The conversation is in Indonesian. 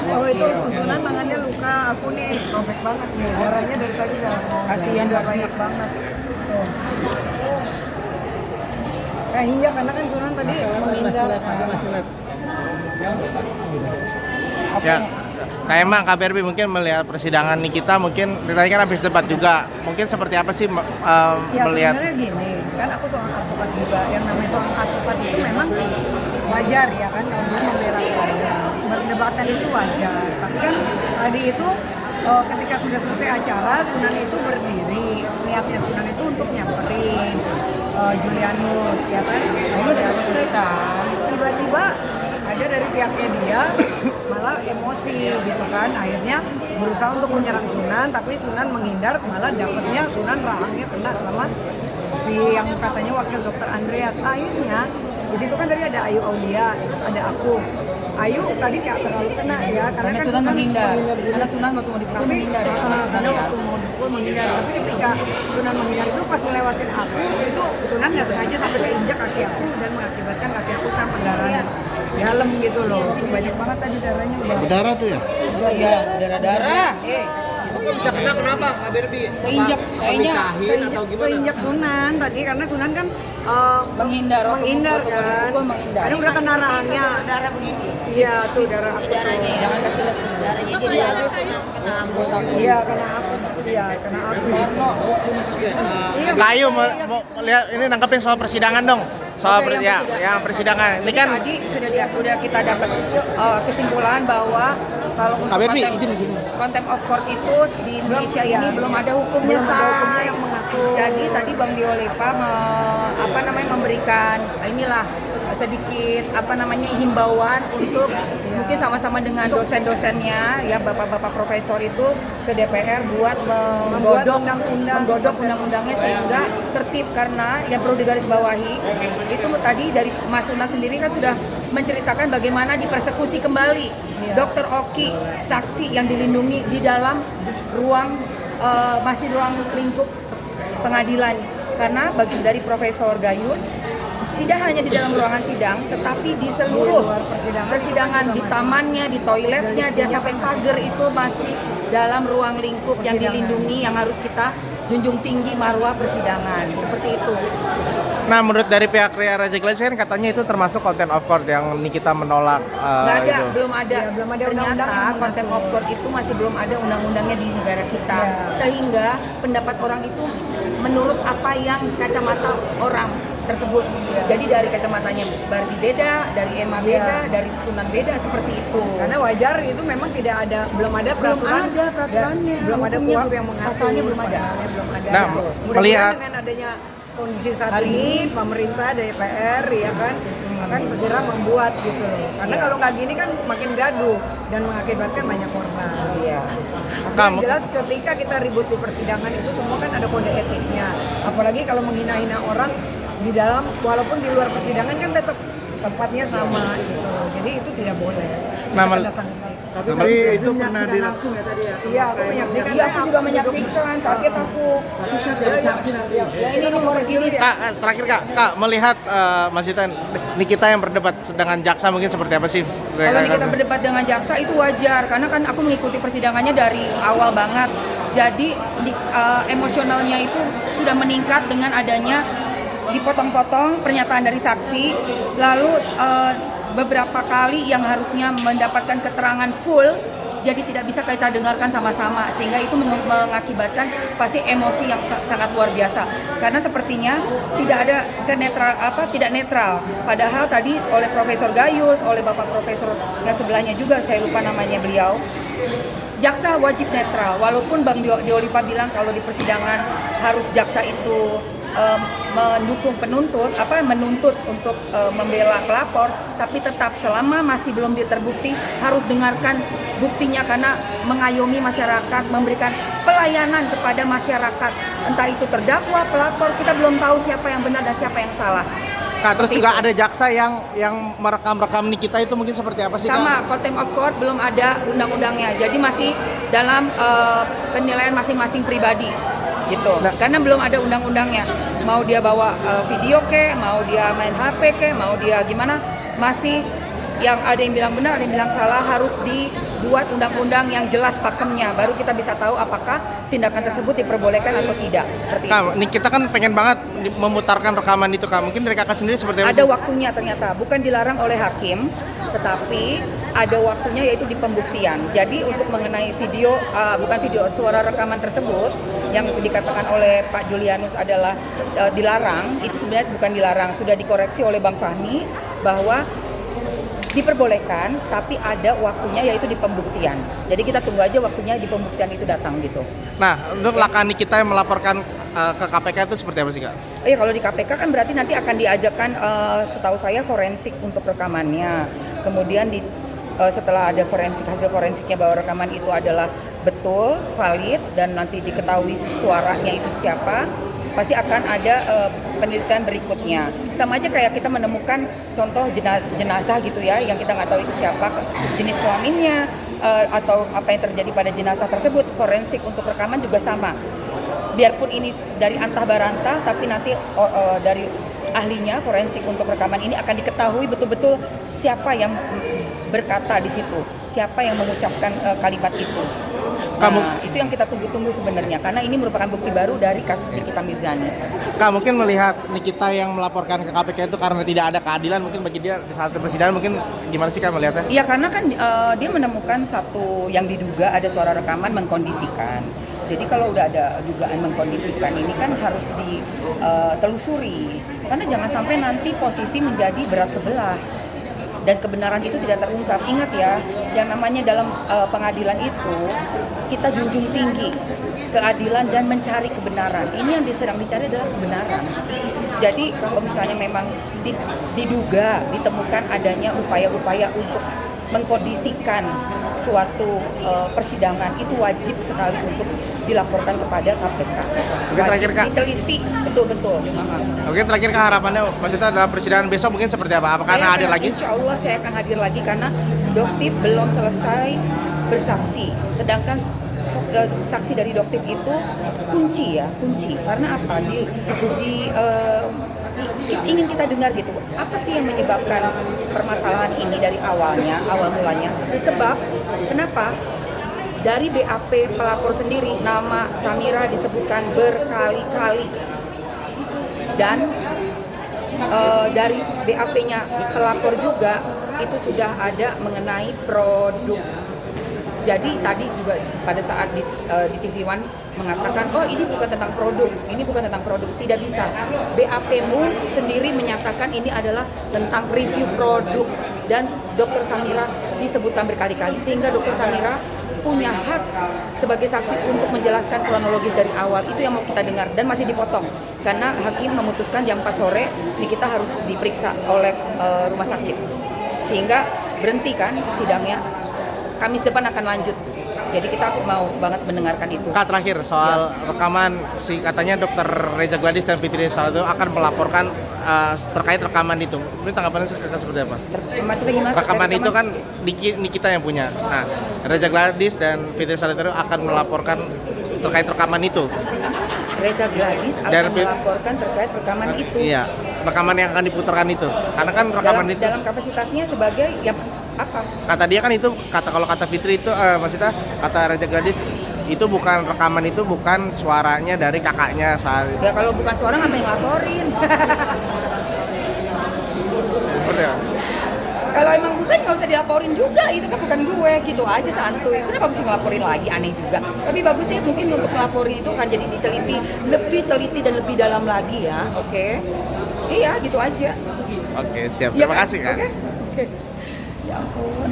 Oh itu Sunan tangannya luka, aku nih robek banget nih, darahnya dari tadi dah. Kasihan Dwardi. banyak banget. Tuh. Saya hinjak karena kan Sunan tadi menghindar. Ya, kayak emang KBRB mungkin melihat persidangan Nikita mungkin tadi kan habis debat juga. Mungkin seperti apa sih Ya melihat? sebenarnya gini, kan aku seorang advokat juga. Yang namanya seorang advokat itu memang wajar ya kan kalau dia membela klien. Perdebatan itu wajar. Tapi kan tadi itu ketika sudah selesai acara, Sunan itu berdiri. Niatnya Sunan itu untuk nyamperin Julianus, ya kan? Ini udah selesai kan? Tiba-tiba ada dari pihaknya dia malah emosi gitu kan, akhirnya berusaha untuk menyerang Sunan, tapi Sunan menghindar, malah dapatnya Sunan rahangnya kena sama si yang katanya wakil dokter Andreas. Akhirnya di situ kan tadi ada Ayu Aulia, terus ada aku. Ayu tadi nggak terlalu kena ya karena kan Sunan menghindar. gitu. Karena Sunan waktu mau dipukul Tapi menghindar ya sama Sunan karena ya. waktu mau dipukul menghindar, tapi ketika Sunan menghindar itu pas ngelewatin aku itu Sunan nggak sengaja sampai keinjak kaki aku dan mengakibatkan kaki aku sampai darah dalam gitu loh. Banyak banget tadi darahnya udah. Berdarah tuh ya? Iya, darah-darah. Kok bisa kena kenapa Kak Berbi? Keinjak kayaknya. Pisahin atau gimana? Keinjak Sunan tadi karena Sunan kan Menghindar waktu menghindar mau kan. dipukul menghindar. Karena udah kena rahangnya. darah begini Iya tuh darah aku. darahnya ya. Jangan kasih lihat Darahnya jadi habis kena anggota aku. Iya kena aku. Iya kena aku. Karno. Iya, Kayu mau lihat ini nangkepin soal persidangan dong. Soal Oke, yang persidangan. Ini Jadi kan tadi sudah kita dapat kesimpulan bahwa kalau untuk KBRB izin di sini. contempt of court itu di Indonesia ini belum ada hukumnya, Belum ada hukumnya Say. yang mengatur. Jadi tadi Bang Diolepa memberikan inilah sedikit himbauan untuk mungkin sama-sama dengan dosen-dosennya ya bapak-bapak profesor itu ke DPR buat menggodok undang-undangnya sehingga tertib, karena yang perlu digarisbawahi itu tadi dari Mas Sunan sendiri kan sudah menceritakan bagaimana dipersekusi kembali Dr. Oki, saksi yang dilindungi di dalam ruang masih ruang lingkup pengadilan, karena bagi dari Profesor Gayus tidak hanya di dalam ruangan sidang, tetapi di seluruh persidangan, di tamannya, di toiletnya, dia sampai pagar itu masih dalam ruang lingkup yang dilindungi, yang harus kita junjung tinggi marwah persidangan, seperti itu. nah menurut dari pihak Ria Raja Glass kan katanya itu termasuk contempt of court yang Nikita menolak Nggak ada, itu. belum ada. Ya, belum ada Ternyata undang-undang. contempt of court itu masih belum ada undang-undangnya di negara kita, sehingga pendapat orang itu menurut apa yang kacamata orang tersebut. Jadi dari kacamatanya Barbie beda, dari Emma beda, dari Sunan beda, seperti itu. Karena wajar itu memang tidak ada, belum ada peraturannya, belum ada hukumnya, kuhap yang mengatur, pasalnya belum ada. pasalnya belum ada. Nah, Mudah-mudahan melihat- dengan adanya kondisi saat Hari ini ini, pemerintah DPR ya kan akan segera membuat gitu loh. Karena Iya. kalau nggak gini kan makin gaduh dan mengakibatkan banyak korban. Iya. Tapi yang jelas ketika kita ribut di persidangan itu semua kan ada kode etiknya. Apalagi kalau menghina-hina orang di dalam, walaupun di luar persidangan kan tetap tempatnya sama gitu. Jadi itu tidak boleh. Nah, Kita ada sanksi. Tapi itu pernah dilakukan. Iya, aku menyaksikan. Iya, aku juga menyaksikan, kaget aku. Ya ini Polres ini. Kak, terakhir Kak melihat Mas Jitan Nikita yang berdebat dengan jaksa mungkin seperti apa sih? Kalau ini kita berdebat dengan jaksa itu wajar, karena kan aku mengikuti persidangannya dari awal banget. Jadi emosionalnya itu sudah meningkat dengan adanya dipotong-potong pernyataan dari saksi, lalu beberapa kali yang harusnya mendapatkan keterangan full jadi tidak bisa kita dengarkan sama-sama, sehingga itu mengakibatkan pasti emosi yang sangat luar biasa, karena sepertinya tidak ada tidak netral. Padahal tadi oleh Profesor Gayus, oleh Bapak Profesor yang sebelahnya juga, saya lupa namanya beliau, jaksa wajib netral. Walaupun Bang Diolepa bilang kalau di persidangan harus jaksa itu mendukung menuntut untuk membela pelapor, tapi tetap selama masih belum terbukti harus dengarkan buktinya, karena mengayomi masyarakat, memberikan pelayanan kepada masyarakat, entah itu terdakwa, pelapor, kita belum tahu siapa yang benar dan siapa yang salah. Kak, terus juga ada jaksa yang merekam Nikita itu mungkin seperti apa sih Kak? Sama, contempt of court belum ada undang-undangnya, jadi masih dalam penilaian masing-masing pribadi gitu. Karena belum ada undang-undangnya. Mau dia bawa video mau dia main HP mau dia gimana, masih yang ada yang bilang benar, ada yang bilang salah, harus buat undang-undang yang jelas pakemnya, baru kita bisa tahu apakah tindakan tersebut diperbolehkan atau tidak, seperti itu. Kak, ini kita kan pengen banget memutarkan rekaman itu, Kak. Mungkin dari Kakak sendiri seperti apa Ada sih? waktunya ternyata, bukan dilarang oleh hakim, tetapi ada waktunya yaitu di pembuktian. Jadi untuk mengenai video, bukan video, suara rekaman tersebut yang dikatakan oleh Pak Julianus adalah dilarang, itu sebenarnya bukan dilarang, sudah dikoreksi oleh Bang Fahmi bahwa diperbolehkan, tapi ada waktunya yaitu di pembuktian. Jadi kita tunggu aja waktunya di pembuktian itu datang gitu. Nah, untuk Lakani kita yang melaporkan ke KPK itu seperti apa sih, Kak? Oh iya, kalau di KPK kan berarti nanti akan diajakkan setahu saya forensik untuk rekamannya. Kemudian setelah ada hasil forensiknya bahwa rekaman itu adalah betul, valid, dan nanti diketahui suaranya itu siapa, pasti akan ada penelitian berikutnya. Sama aja kayak kita menemukan contoh jenazah gitu ya, yang kita nggak tahu itu siapa, jenis kelaminnya, atau apa yang terjadi pada jenazah tersebut. Forensik untuk rekaman juga sama. Biarpun ini dari antah barantah, tapi nanti dari ahlinya forensik untuk rekaman ini akan diketahui betul-betul siapa yang berkata di situ, siapa yang mengucapkan kalimat itu. Nah, itu yang kita tunggu-tunggu sebenarnya, karena ini merupakan bukti baru dari kasus Nikita Mirzani. Kak, mungkin melihat Nikita yang melaporkan ke KPK itu karena tidak ada keadilan, mungkin bagi dia di saat persidangan, mungkin gimana sih Kak melihatnya? Iya, karena kan dia menemukan satu yang diduga ada suara rekaman mengkondisikan. Jadi kalau udah ada dugaan mengkondisikan, ini kan harus ditelusuri. Karena jangan sampai nanti posisi menjadi berat sebelah dan kebenaran itu tidak terungkap. Ingat ya, yang namanya dalam pengadilan itu kita junjung tinggi keadilan dan mencari kebenaran. Ini yang sedang dicari adalah kebenaran. Jadi kalau misalnya memang diduga ditemukan adanya upaya-upaya untuk mengkondisikan suatu persidangan, itu wajib sekali untuk dilaporkan kepada KPK. Terakhir, Kak. Diteliti betul-betul. Oke, terakhir Kak, harapannya maksudnya dalam persidangan besok mungkin seperti apa? Apakah Saya hadir lagi? Insya Allah saya akan hadir lagi karena Doktif belum selesai bersaksi. Sedangkan saksi dari Doktif itu kunci. Karena apa? Ingin kita dengar gitu. Apa sih yang menyebabkan permasalahan ini dari awal mulanya? Sebab kenapa? Dari BAP pelapor sendiri nama Samira disebutkan berkali-kali, dan dari BAP-nya pelapor juga itu sudah ada mengenai produk. Jadi tadi juga pada saat di TV One mengatakan, oh ini bukan tentang produk, tidak bisa. BAP-mu sendiri menyatakan ini adalah tentang review produk, dan Dr. Samira disebutkan berkali-kali, sehingga Dr. Samira punya hak sebagai saksi untuk menjelaskan kronologis dari awal. Itu yang mau kita dengar, dan masih dipotong karena hakim memutuskan jam 4 sore ini kita harus diperiksa oleh rumah sakit, sehingga berhenti kan sidangnya. Kamis depan akan lanjut. Jadi kita mau banget mendengarkan itu. Kak, terakhir soal rekaman, katanya Dr. Reza Gladys dan Fitri Saldo akan melaporkan terkait rekaman itu. Ini tanggapannya seperti apa? Maksudnya gimana? Rekaman itu kan Nikita yang punya. Nah, Reza Gladys dan Fitri Saldo akan melaporkan terkait rekaman itu. Reza Gladys akan melaporkan terkait rekaman itu. Iya, rekaman yang akan diputarkan itu. Karena kan rekaman itu dalam kapasitasnya sebagai apa? Kata dia kan itu, kalau kata Fitri itu maksudnya kata Reza Gladys itu bukan rekaman, itu bukan suaranya dari kakaknya saat itu. Ya kalau bukan suara ngapain yang laporin? Udah. Kalau emang bukan nggak usah dilaporin juga, itu kan bukan gue, gitu aja santuy. Kenapa mesti ngelaporin lagi, aneh juga. Tapi bagusnya mungkin untuk melaporin itu akan jadi diteliti, lebih teliti dan lebih dalam lagi ya, oke? Iya, gitu aja. Oke, siap. Ya, Terima kasih, Kak. Oke. Ya ampun.